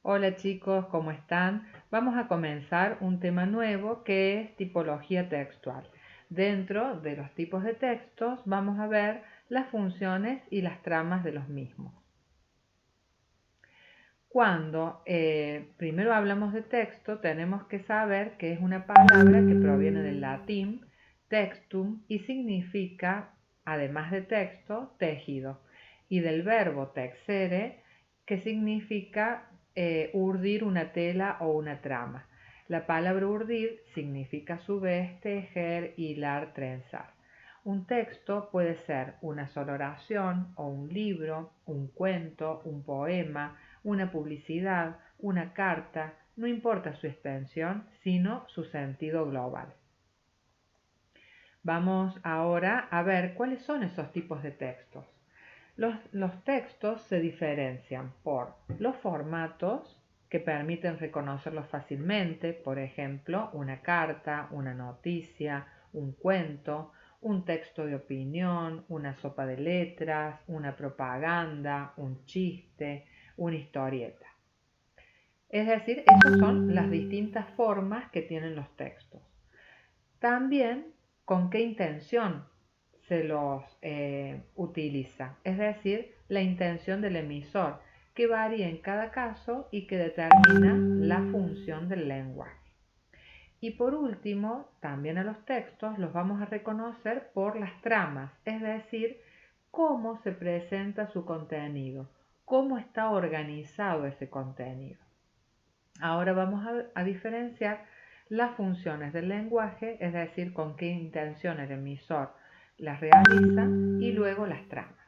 Hola chicos, ¿cómo están? Vamos a comenzar un tema nuevo que es tipología textual. Dentro de los tipos de textos vamos a ver las funciones y las tramas de los mismos. Cuando primero hablamos de texto, tenemos que saber que es una palabra que proviene del latín textum y significa, además de texto, tejido, y del verbo texere, que significa urdir una tela o una trama. La palabra urdir significa a su vez tejer, hilar, trenzar. Un texto puede ser una sola oración o un libro, un cuento, un poema, una publicidad, una carta, no importa su extensión, sino su sentido global. Vamos ahora a ver cuáles son esos tipos de textos. Los textos se diferencian por los formatos que permiten reconocerlos fácilmente, por ejemplo, una carta, una noticia, un cuento, un texto de opinión, una sopa de letras, una propaganda, un chiste, una historieta. Es decir, esas son las distintas formas que tienen los textos. También con qué intención se los utiliza, es decir, la intención del emisor, que varía en cada caso y que determina la función del lenguaje. Y por último, también a los textos los vamos a reconocer por las tramas, es decir, cómo se presenta su contenido, cómo está organizado ese contenido. Ahora vamos a diferenciar las funciones del lenguaje, es decir, con qué intención el emisor las realiza y luego las tramas.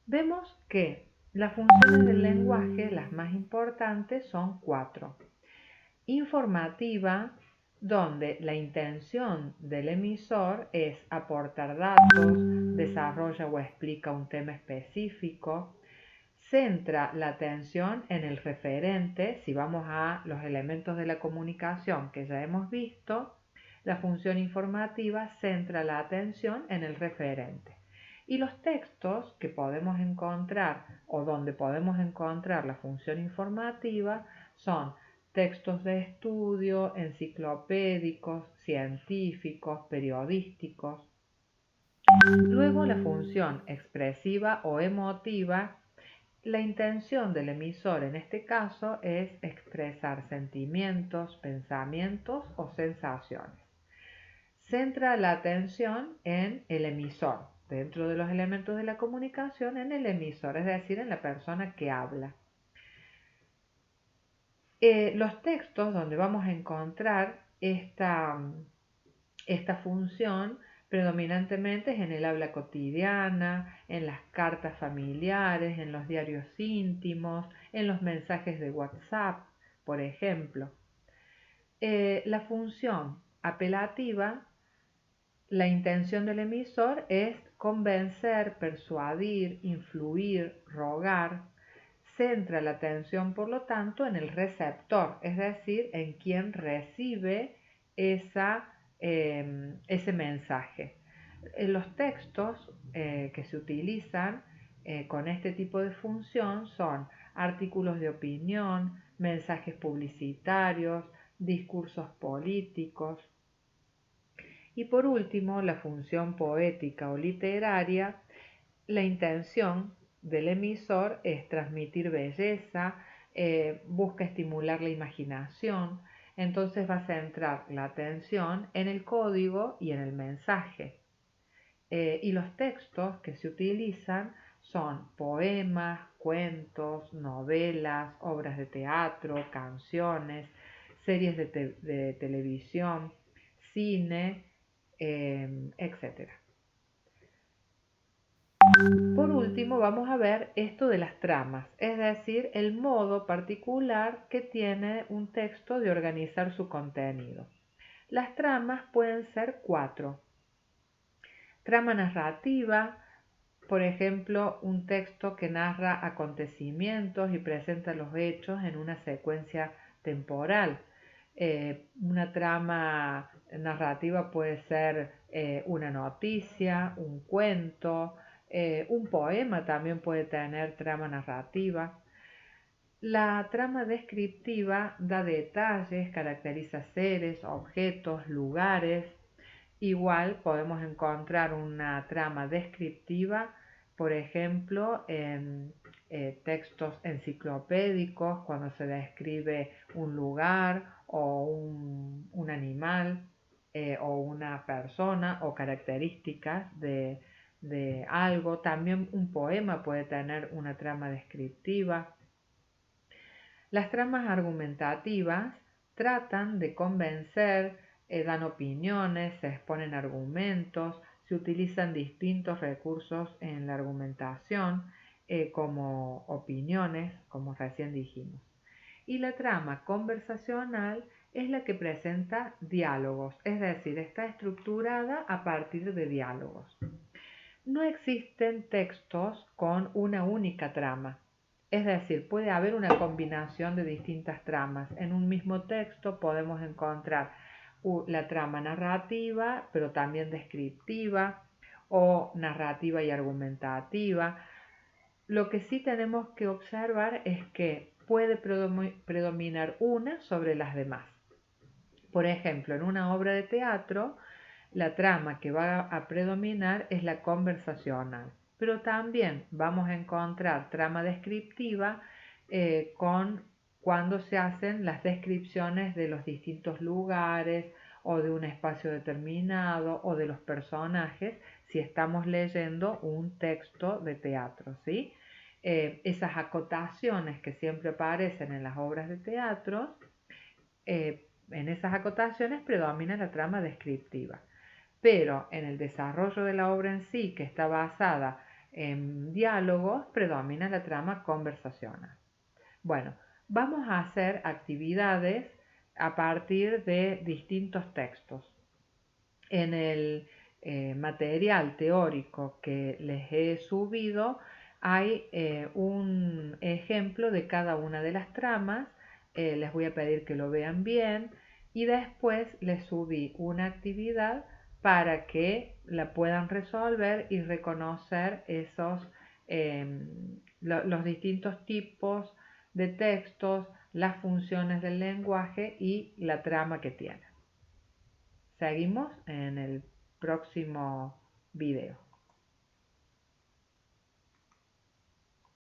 Vemos que las funciones del lenguaje, las más importantes, son 4. Informativa, donde la intención del emisor es aportar datos, desarrolla o explica un tema específico, centra la atención en el referente. Si vamos a los elementos de la comunicación que ya hemos visto, la función informativa centra la atención en el referente. Y los textos que podemos encontrar o donde podemos encontrar la función informativa son textos de estudio, enciclopédicos, científicos, periodísticos. Luego la función expresiva o emotiva. La intención del emisor en este caso es expresar sentimientos, pensamientos o sensaciones. Centra la atención en el emisor, dentro de los elementos de la comunicación, en el emisor, es decir, en la persona que habla. Los textos donde vamos a encontrar esta función predominantemente es en el habla cotidiana, en las cartas familiares, en los diarios íntimos, en los mensajes de WhatsApp, por ejemplo. La función apelativa, la intención del emisor es convencer, persuadir, influir, rogar. Centra la atención, por lo tanto, en el receptor, es decir, en quien recibe ese mensaje. Los textos que se utilizan con este tipo de función son artículos de opinión, mensajes publicitarios, discursos políticos. Y por último, la función poética o literaria, la intención del emisor es transmitir belleza, busca estimular la imaginación, entonces va a centrar la atención en el código y en el mensaje. Y los textos que se utilizan son poemas, cuentos, novelas, obras de teatro, canciones, series de televisión, cine, etc. Por último, vamos a ver esto de las tramas, es decir, el modo particular que tiene un texto de organizar su contenido. Las tramas pueden ser 4. Trama narrativa, por ejemplo, un texto que narra acontecimientos y presenta los hechos en una secuencia temporal. Una trama narrativa puede ser una noticia, un cuento, un poema también puede tener trama narrativa. La trama descriptiva da detalles, caracteriza seres, objetos, lugares. Igual podemos encontrar una trama descriptiva, por ejemplo, en textos enciclopédicos, cuando se describe un lugar o un animal o una persona o características de algo. También un poema puede tener una trama descriptiva. Las tramas argumentativas tratan de convencer, dan opiniones, se exponen argumentos, se utilizan distintos recursos en la argumentación, como opiniones, como recién dijimos. Y la trama conversacional es la que presenta diálogos, es decir, está estructurada a partir de diálogos. No existen textos con una única trama, es decir, puede haber una combinación de distintas tramas. En un mismo texto podemos encontrar la trama narrativa, pero también descriptiva, o narrativa y argumentativa. Lo que sí tenemos que observar es que puede predominar una sobre las demás. Por ejemplo, en una obra de teatro, la trama que va a predominar es la conversacional, pero también vamos a encontrar trama descriptiva cuando se hacen las descripciones de los distintos lugares o de un espacio determinado o de los personajes si estamos leyendo un texto de teatro, ¿sí? Esas acotaciones que siempre aparecen en las obras de teatro, en esas acotaciones predomina la trama descriptiva, pero en el desarrollo de la obra en sí, que está basada en diálogos, predomina la trama conversacional. Bueno, vamos a hacer actividades a partir de distintos textos. En el material teórico que les he subido hay un ejemplo de cada una de las tramas. Les voy a pedir que lo vean bien y después les subí una actividad para que la puedan resolver y reconocer los distintos tipos de textos, las funciones del lenguaje y la trama que tiene. Seguimos en el próximo video.